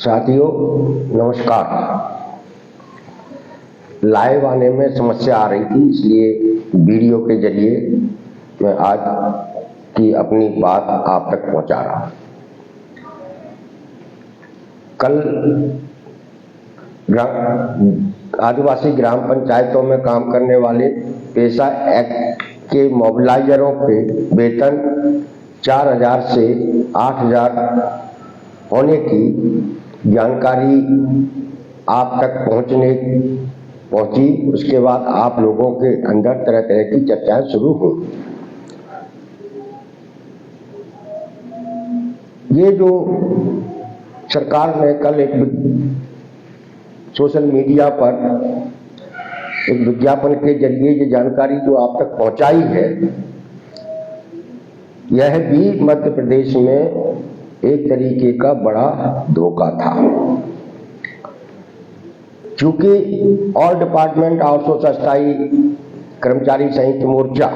साथियों नमस्कार। लाइव आने में समस्या आ रही थी, इसलिए वीडियो के जरिए मैं आज की अपनी बात आप तक पहुंचा रहा हूं। कल आदिवासी ग्राम पंचायतों में काम करने वाले पेशा एक्ट के मोबिलाइजरों के वेतन 4000 से 8000 होने की जानकारी आप तक पहुंची। उसके बाद आप लोगों के अंदर तरह तरह की चर्चाएं शुरू हुई। ये जो सरकार ने कल एक सोशल मीडिया पर एक विज्ञापन के जरिए ये जानकारी जो आप तक पहुंचाई है, यह भी मध्य प्रदेश में एक तरीके का बड़ा धोखा था। क्योंकि ऑल डिपार्टमेंट आउटसोर्स अस्थायी कर्मचारी संयुक्त मोर्चा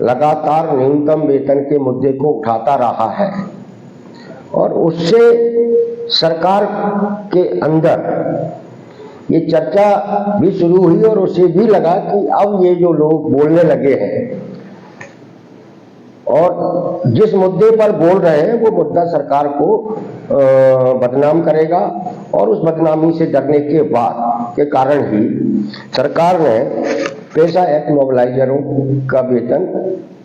लगातार न्यूनतम वेतन के मुद्दे को उठाता रहा है और उससे सरकार के अंदर ये चर्चा भी शुरू हुई और उसे भी लगा कि अब ये जो लोग बोलने लगे हैं और जिस मुद्दे पर बोल रहे हैं वो मुद्दा सरकार को बदनाम करेगा और उस बदनामी से डरने के कारण ही सरकार ने पेशा एक्ट मोबिलाइजरों का वेतन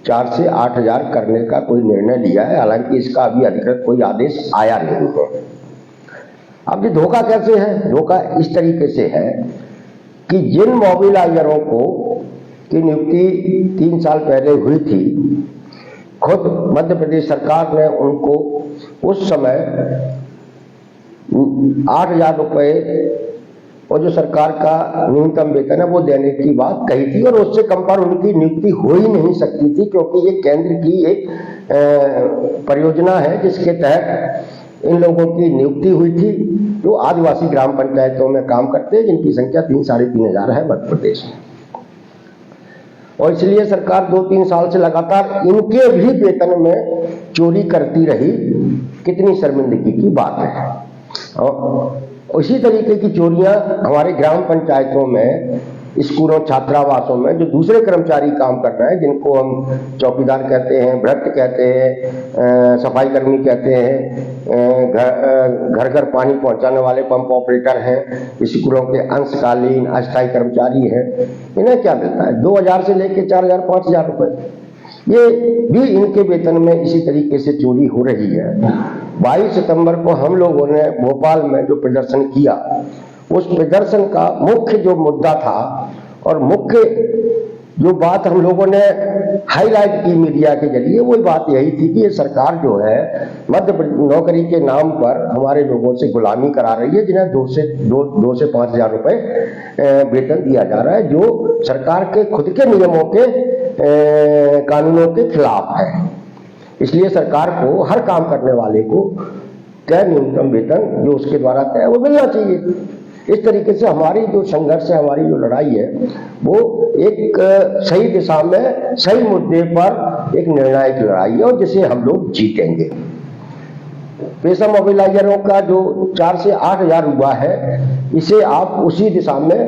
4 से 8000 करने का कोई निर्णय लिया है। हालांकि इसका अभी अधिकृत कोई आदेश आया नहीं है। अब ये धोखा कैसे है? धोखा इस तरीके से है कि जिन मोबिलाइजरों की नियुक्ति 3 साल पहले हुई थी, खुद मध्य प्रदेश सरकार ने उनको उस समय 8000 रुपए और जो सरकार का न्यूनतम वेतन है वो देने की बात कही थी और उससे कम पर उनकी नियुक्ति हो ही नहीं सकती थी, क्योंकि ये केंद्र की एक परियोजना है जिसके तहत इन लोगों की नियुक्ति हुई थी जो आदिवासी ग्राम पंचायतों में काम करते हैं, जिनकी संख्या 3-3.5 हजार है मध्य प्रदेश में। और इसलिए सरकार 2-3 साल से लगातार इनके भी वेतन में चोरी करती रही। कितनी शर्मिंदगी की बात है। और उसी तरीके की चोरियां हमारे ग्राम पंचायतों में, स्कूलों, छात्रावासों में जो दूसरे कर्मचारी काम कर रहे हैं, जिनको हम चौकीदार कहते हैं, भ्रष्ट कहते हैं, सफाई कर्मी कहते हैं, घर घर पानी पहुंचाने वाले पंप ऑपरेटर हैं, स्कूलों के अंशकालीन अस्थायी कर्मचारी हैं, इन्हें क्या मिलता है? 2000 से लेकर 4000, 5000 रुपए। ये भी इनके वेतन में इसी तरीके से चोरी हो रही है। 22 सितंबर को हम लोगों ने भोपाल में जो प्रदर्शन किया, उस प्रदर्शन का मुख्य जो मुद्दा था और मुख्य जो बात हम लोगों ने हाईलाइट की मीडिया के जरिए, वो बात यही थी कि ये सरकार जो है नौकरी के नाम पर हमारे लोगों से गुलामी करा रही है, जिन्हें 2 से 5 हजार रुपए वेतन दिया जा रहा है, जो सरकार के खुद के नियमों के कानूनों के खिलाफ है। इसलिए सरकार को हर काम करने वाले को तय न्यूनतम वेतन जो उसके द्वारा तय वो मिलना चाहिए। इस तरीके से हमारी जो संघर्ष है, हमारी जो लड़ाई है, वो एक सही दिशा में, सही मुद्दे पर एक निर्णायक लड़ाई है और जिसे हम लोग जीतेंगे। पेशा मोबिलाइजरों का जो 4 से 8000 हुआ है, इसे आप उसी दिशा में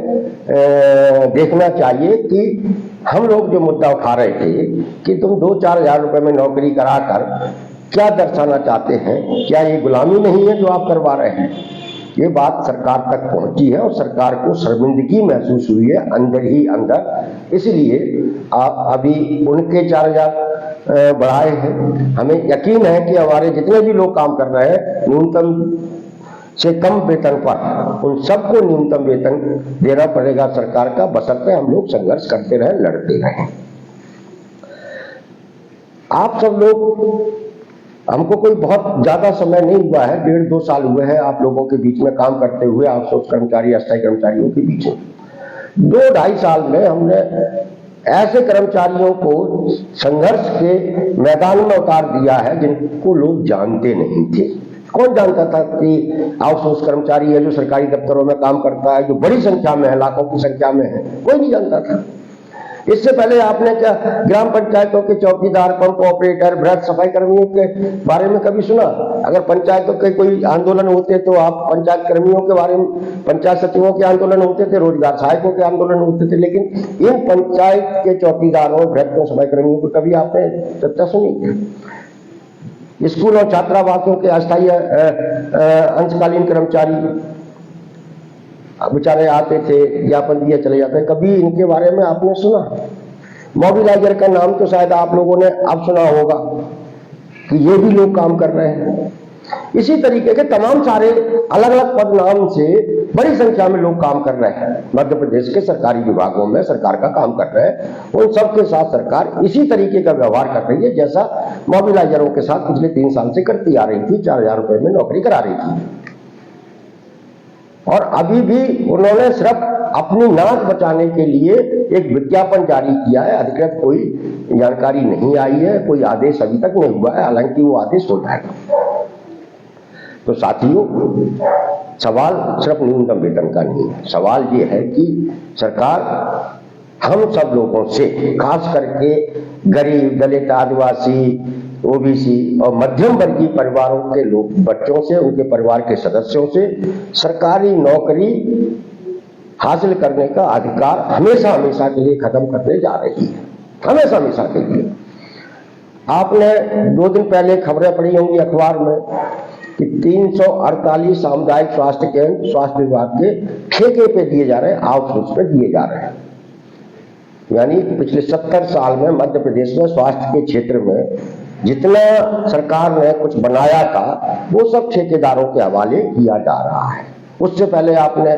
देखना चाहिए कि हम लोग जो मुद्दा उठा रहे थे कि तुम 2-4 हजार रुपए में नौकरी कराकर क्या दर्शाना चाहते हैं? क्या ये गुलामी नहीं है जो आप करवा रहे हैं? ये बात सरकार तक पहुंची है और सरकार को शर्मिंदगी महसूस हुई है अंदर ही अंदर। इसलिए आप अभी उनके 4000 बढ़ाए हैं। हमें यकीन है कि हमारे जितने भी लोग काम कर रहे हैं न्यूनतम से कम वेतन पर, उन सबको न्यूनतम वेतन देना पड़ेगा सरकार का, बशर्ते हम लोग संघर्ष करते रहें, लड़ते रहें। आप सब लोग, हमको कोई बहुत ज्यादा समय नहीं हुआ है, 1.5-2 साल हुए हैं आप लोगों के बीच में काम करते हुए, आउटसोर्स कर्मचारी, अस्थायी कर्मचारियों के बीच में। 2-2.5 साल में हमने ऐसे कर्मचारियों को संघर्ष के मैदान में उतार दिया है जिनको लोग जानते नहीं थे। कौन जानता था कि आउटसोर्स कर्मचारी है जो सरकारी दफ्तरों में काम करता है, जो बड़ी संख्या में है, लाखों की संख्या में है? कोई नहीं जानता था। इससे पहले आपने क्या ग्राम पंचायतों के चौकीदार, पंप ऑपरेटर, वृहद सफाई कर्मियों के बारे में कभी सुना? अगर पंचायतों के कोई आंदोलन होते तो आप पंचायत कर्मियों के बारे में, पंचायत सचिवों के आंदोलन होते थे, रोजगार सहायकों के आंदोलन होते थे, लेकिन इन पंचायत के चौकीदारों, वृहद सफाई कर्मियों को कभी आपने चर्चा सुनी? स्कूल और छात्रावासों के अस्थायी अंशकालीन कर्मचारी बेचारे आते थे, ज्ञापन दिए चले जाते, कभी इनके बारे में आपने सुना? मोबिलाइजर का नाम तो शायद आप लोगों ने अब सुना होगा कि ये भी लोग काम कर रहे हैं। इसी तरीके के तमाम सारे अलग अलग पद नाम से बड़ी संख्या में लोग काम कर रहे हैं मध्य प्रदेश के सरकारी विभागों में, सरकार का काम कर रहे हैं। उन सबके साथ सरकार इसी तरीके का व्यवहार कर रही है जैसा मोबिलाइजरों के साथ पिछले 3 साल से करती आ रही थी। 4000 रुपए में नौकरी करा रही थी और अभी भी उन्होंने सिर्फ अपनी नाक बचाने के लिए एक विज्ञापन जारी किया है। अधिकृत कोई जानकारी नहीं आई है, कोई आदेश अभी तक नहीं हुआ है, हालांकि वो आदेश हो जाएगा। तो साथियों, सवाल सिर्फ न्यूनतम वेतन का नहीं है, सवाल ये है कि सरकार हम सब लोगों से, खास करके गरीब, दलित, आदिवासी, ओबीसी और मध्यम वर्गीय परिवारों के लोग, बच्चों से, उनके परिवार के सदस्यों से सरकारी नौकरी हासिल करने का अधिकार हमेशा हमेशा के लिए खत्म करने जा रही है, हमेशा हमेशा के लिए। आपने 2 दिन पहले खबरें पढ़ी होंगी अखबार में कि 348 सामुदायिक स्वास्थ्य केंद्र स्वास्थ्य विभाग के ठेके पे दिए जा रहे हैं, आउटसोर्स पे दिए जा रहे हैं। यानी पिछले 70 साल में मध्य प्रदेश में स्वास्थ्य के क्षेत्र में जितना सरकार ने कुछ बनाया था वो सब ठेकेदारों के हवाले किया जा रहा है। उससे पहले आपने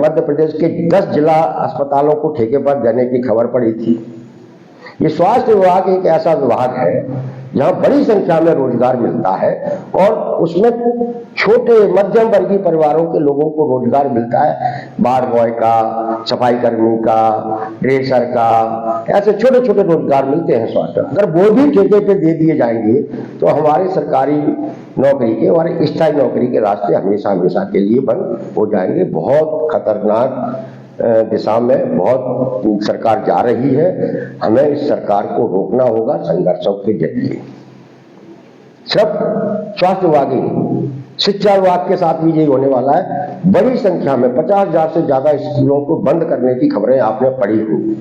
मध्य प्रदेश के 10 जिला अस्पतालों को ठेके पर देने की खबर पड़ी थी। ये स्वास्थ्य विभाग एक ऐसा विभाग है जहां बड़ी संख्या में रोजगार मिलता है और उसमें छोटे मध्यम वर्गीय परिवारों के लोगों को रोजगार मिलता है। बार बॉय का, सफाई कर्मी का, ड्रेसर का, ऐसे छोटे छोटे रोजगार मिलते हैं स्वास्थ्य। अगर वो भी ठेके पे दे दिए जाएंगे तो हमारे सरकारी नौकरी के, हमारे स्थायी नौकरी के रास्ते हमेशा हमेशा के लिए बंद हो जाएंगे। बहुत खतरनाक दिशा में बहुत सरकार जा रही है। हमें इस सरकार को रोकना होगा संघर्षों के जरिए। सिर्फ स्वास्थ्य विभाग ही नहीं, शिक्षा विभाग के साथ भी यही होने वाला है। बड़ी संख्या में 50,000 से ज्यादा स्कूलों को बंद करने की खबरें आपने पढ़ी होंगी।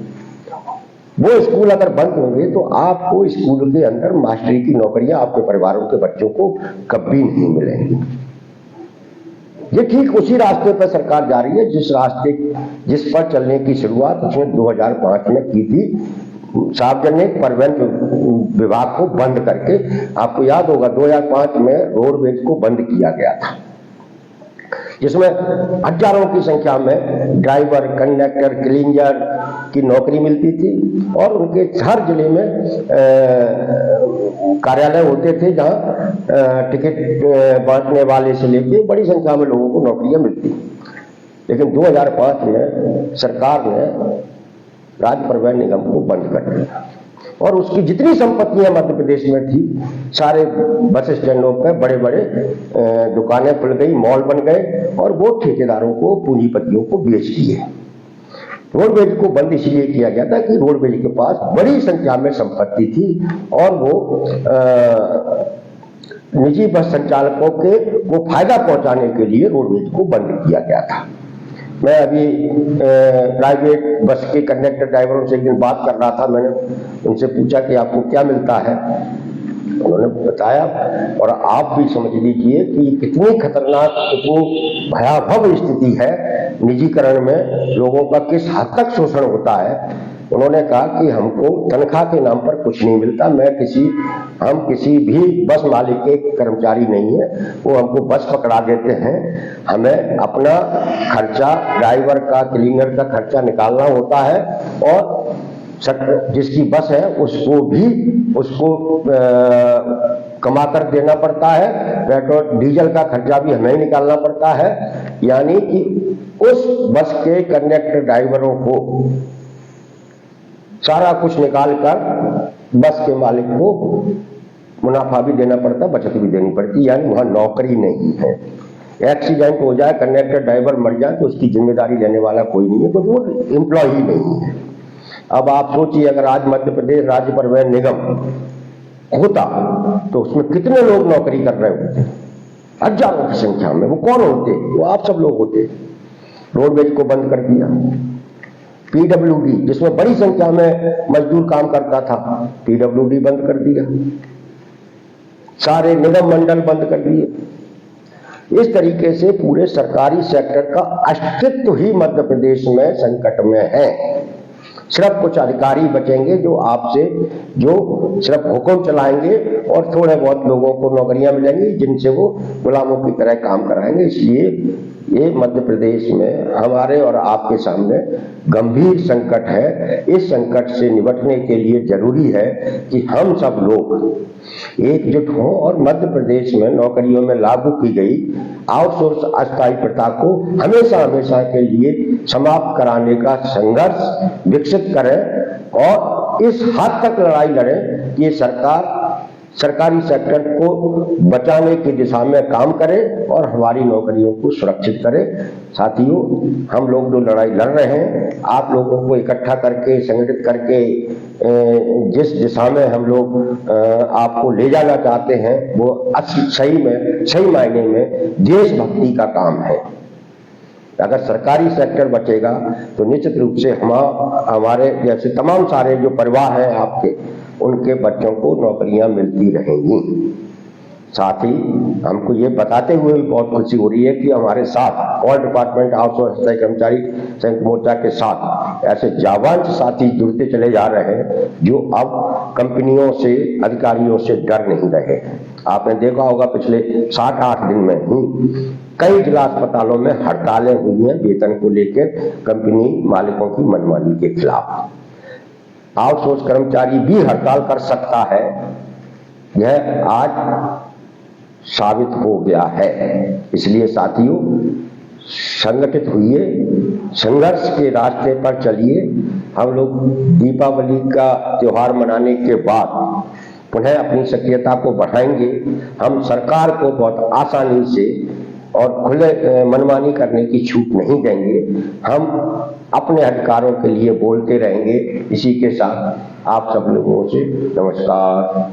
वो स्कूल अगर बंद होंगे तो आपको स्कूल के अंदर मास्टरी की नौकरियां आपके परिवारों के बच्चों को कभी नहीं मिलेंगी। ये ठीक उसी रास्ते पर सरकार जा रही है जिस पर चलने की शुरुआत उसने 2005 में की थी, सार्वजनिक परिवहन विभाग को बंद करके। आपको याद होगा 2005 में रोडवेज को बंद किया गया था, जिसमें हजारों की संख्या में ड्राइवर, कंडक्टर, क्लीनर की नौकरी मिलती थी और उनके हर जिले में कार्यालय होते थे जहां टिकट बांटने वाले से लेके बड़ी संख्या में लोगों को नौकरियां मिलती। लेकिन 2005 में सरकार ने राज्य परिवहन निगम को बंद कर दिया और उसकी जितनी संपत्तियां मध्य प्रदेश में थी, सारे बस स्टैंडों पर बड़े बड़े दुकानें खुल गई, मॉल बन गए और वो ठेकेदारों को, पूंजीपतियों को बेच दिए। रोडवेज को बंद इसलिए किया गया था कि रोडवेज के पास बड़ी संख्या में संपत्ति थी और वो निजी बस संचालकों को फायदा पहुंचाने के लिए रोडवेज को बंद किया गया था। मैं अभी प्राइवेट बस के कंडक्टर ड्राइवरों से एक दिन बात कर रहा था। मैंने उनसे पूछा कि आपको क्या मिलता है, उन्होंने बताया और आप भी समझ लीजिए कि कितनी खतरनाक, कितनी भयावह स्थिति है निजीकरण में, लोगों का किस हद तक शोषण होता है। उन्होंने कहा कि हमको तनख्वाह के नाम पर कुछ नहीं मिलता। हम किसी भी बस मालिक के कर्मचारी नहीं है, वो हमको बस पकड़ा देते हैं, हमें अपना खर्चा, ड्राइवर का, क्लीनर का खर्चा निकालना होता है और जिसकी बस है उसको कमा कर देना पड़ता है। पेट्रोल डीजल का खर्चा भी हमें ही निकालना पड़ता है। यानी कि उस बस के कंडक्टर ड्राइवरों को सारा कुछ निकालकर बस के मालिक को मुनाफा भी देना पड़ता, बचत भी देनी पड़ती। यानी वहां नौकरी नहीं है। एक्सीडेंट हो जाए, कंडक्टर ड्राइवर मर जाए तो उसकी जिम्मेदारी लेने वाला कोई नहीं है, क्योंकि वो एम्प्लॉय नहीं है। अब आप सोचिए, अगर आज मध्य प्रदेश राज्य परिवहन निगम होता तो उसमें कितने लोग नौकरी कर रहे होते, हजारों की संख्या में। वो कौन होते? वो आप सब लोग होते। रोडवेज को बंद कर दिया, पीडब्ल्यूडी जिसमें बड़ी संख्या में मजदूर काम करता था, पीडब्ल्यूडी बंद कर दिया, सारे निगम मंडल बंद कर दिए। इस तरीके से पूरे सरकारी सेक्टर का अस्तित्व ही मध्य प्रदेश में संकट में है। सिर्फ कुछ अधिकारी बचेंगे जो आपसे जो सिर्फ हुक्म चलाएंगे और थोड़े बहुत लोगों को नौकरियां मिलेंगी जिनसे वो गुलामों की तरह काम कराएंगे। इसलिए ये मध्य प्रदेश में हमारे और आपके सामने गंभीर संकट है। इस संकट से निपटने के लिए जरूरी है कि हम सब लोग एकजुट हों और मध्य प्रदेश में नौकरियों में लागू की गई आउटसोर्स अस्थायी प्रथा को हमेशा हमेशा के लिए समाप्त कराने का संघर्ष विकसित करें और इस हद तक लड़ाई लड़ें कि सरकार सरकारी सेक्टर को बचाने की दिशा में काम करे और हमारी नौकरियों को सुरक्षित करे। साथियों, हम लोग जो लड़ाई लड़ रहे हैं, आप लोगों को इकट्ठा करके संगठित करके जिस दिशा में हम लोग आपको ले जाना चाहते हैं वो सही मायने में देशभक्ति का काम है। अगर सरकारी सेक्टर बचेगा तो निश्चित रूप से हमारे जैसे तमाम सारे जो परिवार हैं आपके, उनके बच्चों को नौकरियां मिलती रहेंगी। साथ ही हमको ये बताते हुए भी बहुत खुशी हो रही है कि हमारे साथ ऑल डिपार्टमेंट आउटसोर्स अस्थायी कर्मचारी संयुक्त मोर्चा के साथ ऐसे जाबांज साथी जुड़ते चले जा रहे हैं जो अब कंपनियों से, अधिकारियों से डर नहीं रहे। आपने देखा होगा पिछले 7-8 दिन में ही कई जिला अस्पतालों में हड़तालें हुई हैं वेतन को लेकर कंपनी मालिकों की मनमानी के खिलाफ। आउटसोर्स कर्मचारी भी हड़ताल कर सकता है, यह आज साबित हो गया है। इसलिए साथियों, संगठित हुइए, संघर्ष के रास्ते पर चलिए। हम लोग दीपावली का त्योहार मनाने के बाद पुनः अपनी सक्रियता को बढ़ाएंगे। हम सरकार को बहुत आसानी से और खुले मनमानी करने की छूट नहीं देंगे। हम अपने अधिकारों के लिए बोलते रहेंगे। इसी के साथ आप सब लोगों से नमस्कार।